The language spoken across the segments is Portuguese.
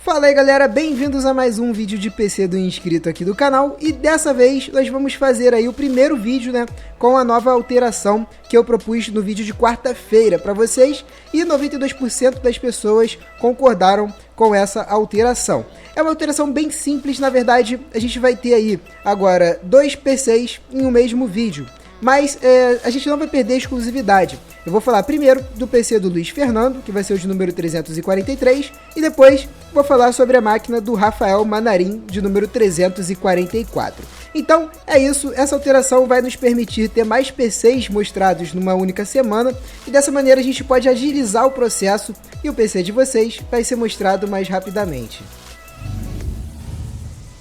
Fala aí galera, bem-vindos a mais um vídeo de PC do inscrito aqui do canal e dessa vez nós vamos fazer aí o primeiro vídeo, com a nova alteração que eu propus no vídeo de quarta-feira para vocês e 92% das pessoas concordaram com essa alteração. É uma alteração bem simples, na verdade a gente vai ter aí agora dois PCs em um mesmo vídeo. Mas a gente não vai perder a exclusividade. Eu vou falar primeiro do PC do Luiz Fernando, que vai ser o de número 343, e depois vou falar sobre a máquina do Rafael Manarim, de número 344. Então, é isso, essa alteração vai nos permitir ter mais PCs mostrados numa única semana, e dessa maneira a gente pode agilizar o processo, e o PC de vocês vai ser mostrado mais rapidamente.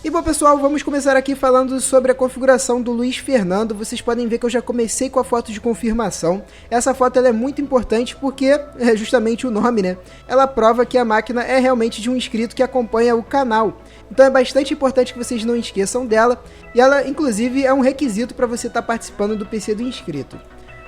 E bom pessoal, vamos começar aqui falando sobre a configuração do Luiz Fernando. Vocês podem ver que eu já comecei com a foto de confirmação. Essa foto ela é muito importante porque é justamente o nome, Ela prova que a máquina é realmente de um inscrito que acompanha o canal. Então é bastante importante que vocês não esqueçam dela. E ela inclusive é um requisito para você estar participando do PC do inscrito.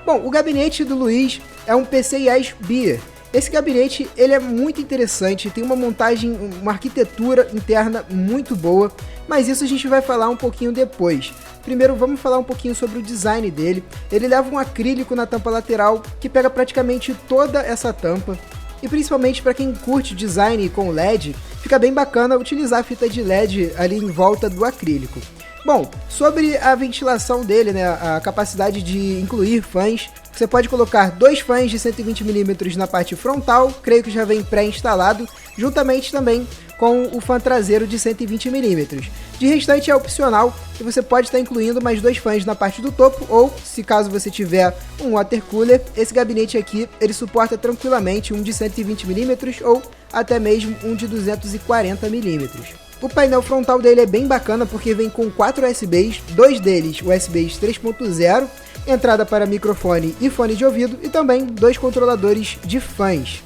Bom, o gabinete do Luiz é um PCIe Beer. Esse gabinete ele é muito interessante, tem uma montagem, uma arquitetura interna muito boa, mas isso a gente vai falar um pouquinho depois. Primeiro vamos falar um pouquinho sobre o design dele. Ele leva um acrílico na tampa lateral que pega praticamente toda essa tampa. E principalmente para quem curte design com LED, fica bem bacana utilizar a fita de LED ali em volta do acrílico. Bom, sobre a ventilação dele, a capacidade de incluir fãs, você pode colocar dois fãs de 120mm na parte frontal, creio que já vem pré-instalado, juntamente também com o fã traseiro de 120mm. De restante é opcional e você pode estar incluindo mais dois fãs na parte do topo ou, se caso você tiver um water cooler, esse gabinete aqui ele suporta tranquilamente um de 120mm ou até mesmo um de 240mm. O painel frontal dele é bem bacana porque vem com 4 USBs, dois deles USBs 3.0, entrada para microfone e fone de ouvido e também dois controladores de fãs.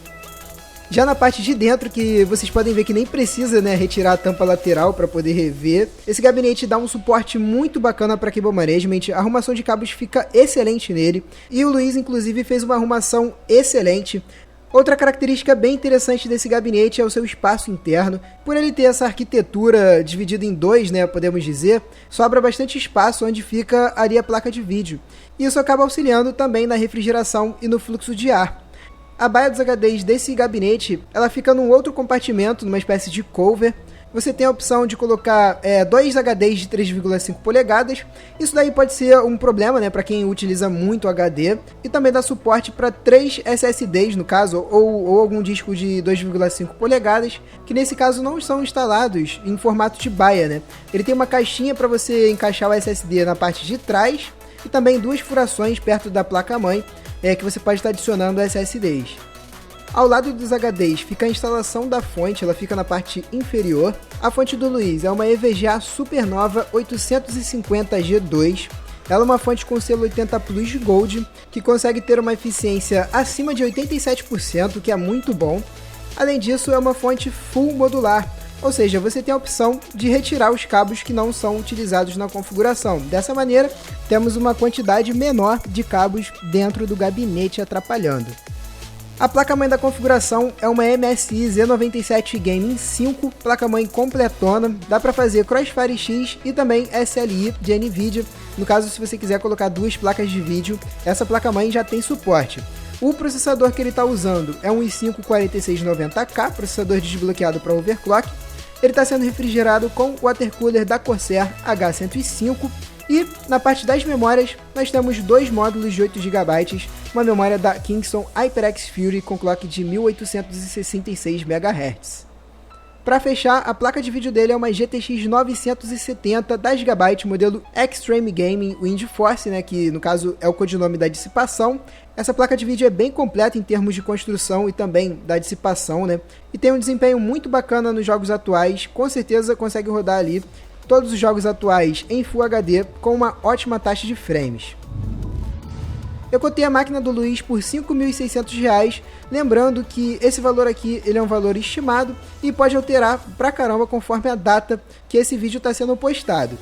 Já na parte de dentro, que vocês podem ver que nem precisa retirar a tampa lateral para poder rever, esse gabinete dá um suporte muito bacana para cable management, a arrumação de cabos fica excelente nele e o Luiz inclusive fez uma arrumação excelente. Outra característica bem interessante desse gabinete é o seu espaço interno. Por ele ter essa arquitetura dividida em dois, podemos dizer, sobra bastante espaço onde fica ali a placa de vídeo. Isso acaba auxiliando também na refrigeração e no fluxo de ar. A baia dos HDs desse gabinete, ela fica num outro compartimento, numa espécie de cover. Você tem a opção de colocar dois HDs de 3,5 polegadas. Isso daí pode ser um problema, para quem utiliza muito HD. E também dá suporte para 3 SSDs, no caso, ou algum disco de 2,5 polegadas, que nesse caso não são instalados em formato de baia, Ele tem uma caixinha para você encaixar o SSD na parte de trás e também duas furações perto da placa-mãe, que você pode estar adicionando SSDs. Ao lado dos HDs fica a instalação da fonte, ela fica na parte inferior. A fonte do Luiz é uma EVGA Supernova 850G2. Ela é uma fonte com selo 80 Plus Gold, que consegue ter uma eficiência acima de 87%, que é muito bom. Além disso, é uma fonte full modular, ou seja, você tem a opção de retirar os cabos que não são utilizados na configuração. Dessa maneira, temos uma quantidade menor de cabos dentro do gabinete atrapalhando. A placa-mãe da configuração é uma MSI Z97 Gaming 5, placa-mãe completona, dá para fazer Crossfire X e também SLI de NVIDIA. No caso, se você quiser colocar duas placas de vídeo, essa placa-mãe já tem suporte. O processador que ele está usando é um i5 4690K, processador desbloqueado para overclock. Ele está sendo refrigerado com o water cooler da Corsair H105. E na parte das memórias, nós temos dois módulos de 8 GB, uma memória da Kingston HyperX Fury com clock de 1866 MHz. Para fechar, a placa de vídeo dele é uma GTX 970 10GB, modelo Extreme Gaming WindForce, que no caso é o codinome da dissipação. Essa placa de vídeo é bem completa em termos de construção e também da dissipação, e tem um desempenho muito bacana nos jogos atuais, com certeza consegue rodar ali todos os jogos atuais em Full HD com uma ótima taxa de frames. Eu cotei a máquina do Luiz por R$ 5.600, lembrando que esse valor aqui ele é um valor estimado e pode alterar pra caramba conforme a data que esse vídeo está sendo postado.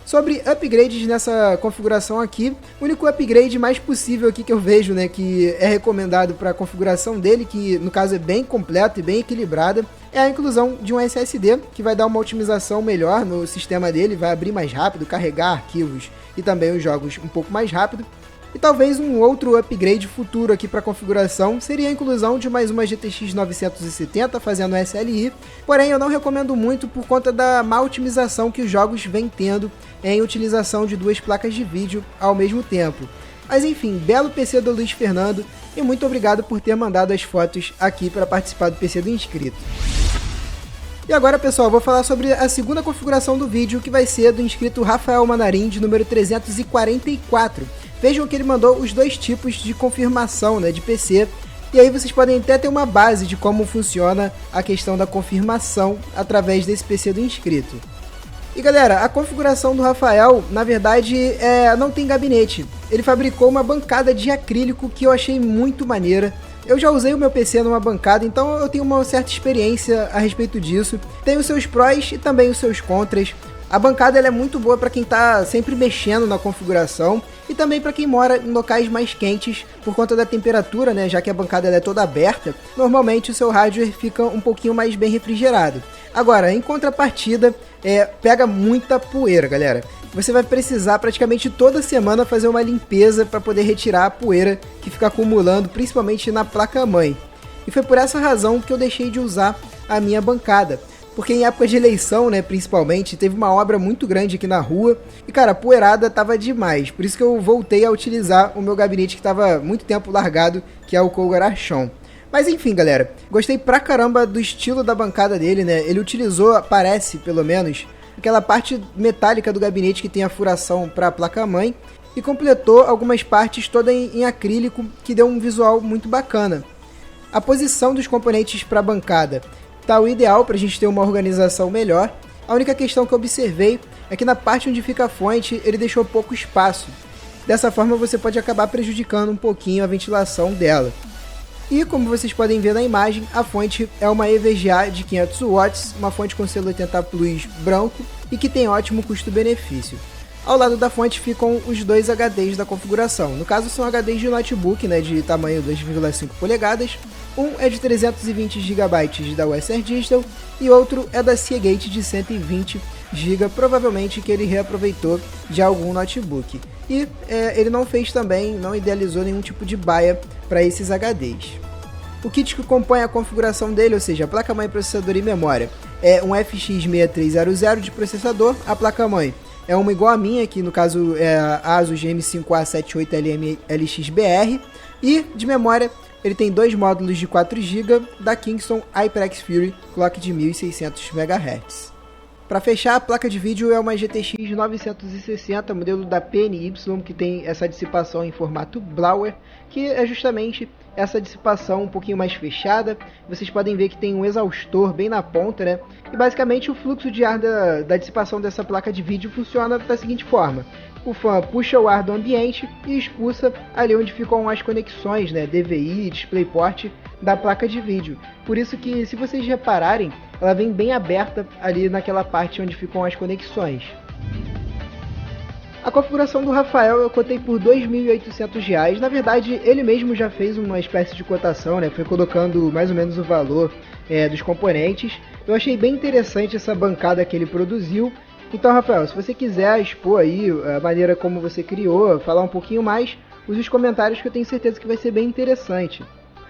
Sobre upgrades nessa configuração aqui, o único upgrade mais possível aqui que eu vejo, né, que é recomendado para a configuração dele, que no caso é bem completa e bem equilibrada, é a inclusão de um SSD, que vai dar uma otimização melhor no sistema dele, vai abrir mais rápido, carregar arquivos e também os jogos um pouco mais rápido. E talvez um outro upgrade futuro aqui para a configuração seria a inclusão de mais uma GTX 970 fazendo SLI, porém eu não recomendo muito por conta da má otimização que os jogos vêm tendo em utilização de duas placas de vídeo ao mesmo tempo. Mas enfim, belo PC do Luiz Fernando e muito obrigado por ter mandado as fotos aqui para participar do PC do inscrito. E agora, pessoal, vou falar sobre a segunda configuração do vídeo, que vai ser do inscrito Rafael Manarim, de número 344. Vejam que ele mandou os dois tipos de confirmação, né, de PC, e aí vocês podem até ter uma base de como funciona a questão da confirmação através desse PC do inscrito. E galera, a configuração do Rafael, na verdade, não tem gabinete. Ele fabricou uma bancada de acrílico que eu achei muito maneira. Eu já usei o meu PC numa bancada, então eu tenho uma certa experiência a respeito disso. Tem os seus prós e também os seus contras. A bancada ela é muito boa para quem está sempre mexendo na configuração e também para quem mora em locais mais quentes por conta da temperatura, né? Já que a bancada ela é toda aberta, normalmente o seu hardware fica um pouquinho mais bem refrigerado. Agora, em contrapartida, pega muita poeira, galera. Você vai precisar praticamente toda semana fazer uma limpeza para poder retirar a poeira que fica acumulando, principalmente na placa-mãe. E foi por essa razão que eu deixei de usar a minha bancada. Porque em época de eleição, né, principalmente, teve uma obra muito grande aqui na rua e, cara, a poeirada tava demais. Por isso que eu voltei a utilizar o meu gabinete que tava muito tempo largado, que é o Cougar Archon. Mas enfim, galera, gostei pra caramba do estilo da bancada dele, né? Ele utilizou, parece pelo menos, aquela parte metálica do gabinete que tem a furação para a placa-mãe e completou algumas partes toda em acrílico, que deu um visual muito bacana. A posição dos componentes para a bancada tá o ideal para a gente ter uma organização melhor. A única questão que eu observei é que na parte onde fica a fonte ele deixou pouco espaço. Dessa forma você pode acabar prejudicando um pouquinho a ventilação dela. E como vocês podem ver na imagem, a fonte é uma EVGA de 500 watts, uma fonte com selo 80 Plus branco e que tem ótimo custo-benefício. Ao lado da fonte ficam os dois HDs da configuração. No caso são HDs de notebook, né, de tamanho 2,5 polegadas. Um é de 320 GB da Western Digital e outro é da Seagate de 120 GB, provavelmente que ele reaproveitou de algum notebook. E ele não fez também, não idealizou nenhum tipo de baia para esses HDs. O kit que compõe a configuração dele, ou seja, a placa-mãe, processador e memória, é um FX 6300 de processador. A placa-mãe é uma igual a minha, que no caso é a Asus GM5A78LM e de memória ele tem dois módulos de 4 GB da Kingston HyperX Fury clock de 1600 MHz. Para fechar, a placa de vídeo é uma GTX 960, modelo da PNY, que tem essa dissipação em formato Blower, que é justamente essa dissipação um pouquinho mais fechada. Vocês podem ver que tem um exaustor bem na ponta, né? E basicamente o fluxo de ar da dissipação dessa placa de vídeo funciona da seguinte forma: o fã puxa o ar do ambiente e expulsa ali onde ficam as conexões, né, DVI e DisplayPort da placa de vídeo. Por isso que, se vocês repararem, ela vem bem aberta ali naquela parte onde ficam as conexões. A configuração do Rafael eu cotei por R$ 2.800. Na verdade, ele mesmo já fez uma espécie de cotação, né? Foi colocando mais ou menos o valor dos componentes. Eu achei bem interessante essa bancada que ele produziu. Então, Rafael, se você quiser expor aí a maneira como você criou, falar um pouquinho mais, use os comentários que eu tenho certeza que vai ser bem interessante.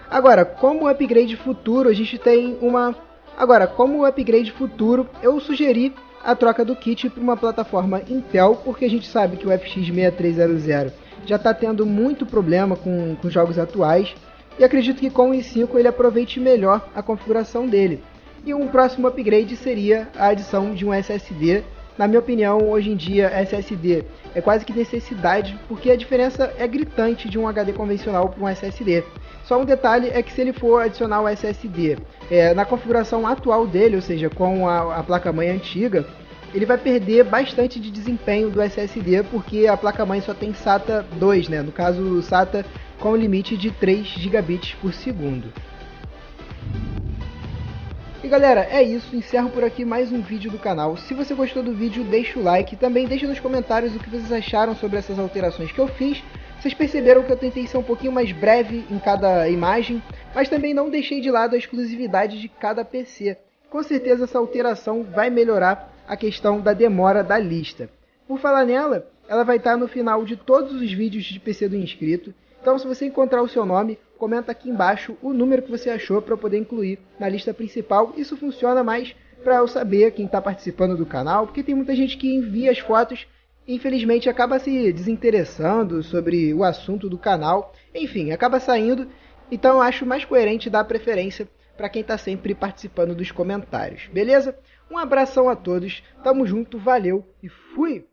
Agora, como upgrade futuro, a gente tem uma... Agora, como upgrade futuro, eu sugeri a troca do kit para uma plataforma Intel, porque a gente sabe que o FX 6300 já está tendo muito problema com jogos atuais, e acredito que com o i5 ele aproveite melhor a configuração dele. E um próximo upgrade seria a adição de um SSD. Na minha opinião, hoje em dia, SSD é quase que necessidade, porque a diferença é gritante de um HD convencional para um SSD. Só um detalhe é que se ele for adicionar o SSD na configuração atual dele, ou seja, com a placa-mãe antiga, ele vai perder bastante de desempenho do SSD, porque a placa-mãe só tem SATA 2, né? No caso, SATA com limite de 3 GB por segundo. E galera, é isso, encerro por aqui mais um vídeo do canal. Se você gostou do vídeo, deixa o like, também deixa nos comentários o que vocês acharam sobre essas alterações que eu fiz. Vocês perceberam que eu tentei ser um pouquinho mais breve em cada imagem, mas também não deixei de lado a exclusividade de cada PC. Com certeza essa alteração vai melhorar a questão da demora da lista. Por falar nela, ela vai estar no final de todos os vídeos de PC do inscrito. Então, se você encontrar o seu nome, comenta aqui embaixo o número que você achou para eu poder incluir na lista principal. Isso funciona mais para eu saber quem está participando do canal, porque tem muita gente que envia as fotos e infelizmente acaba se desinteressando sobre o assunto do canal. Enfim, acaba saindo. Então eu acho mais coerente dar preferência para quem está sempre participando dos comentários. Beleza? Um abração a todos, tamo junto, valeu e fui!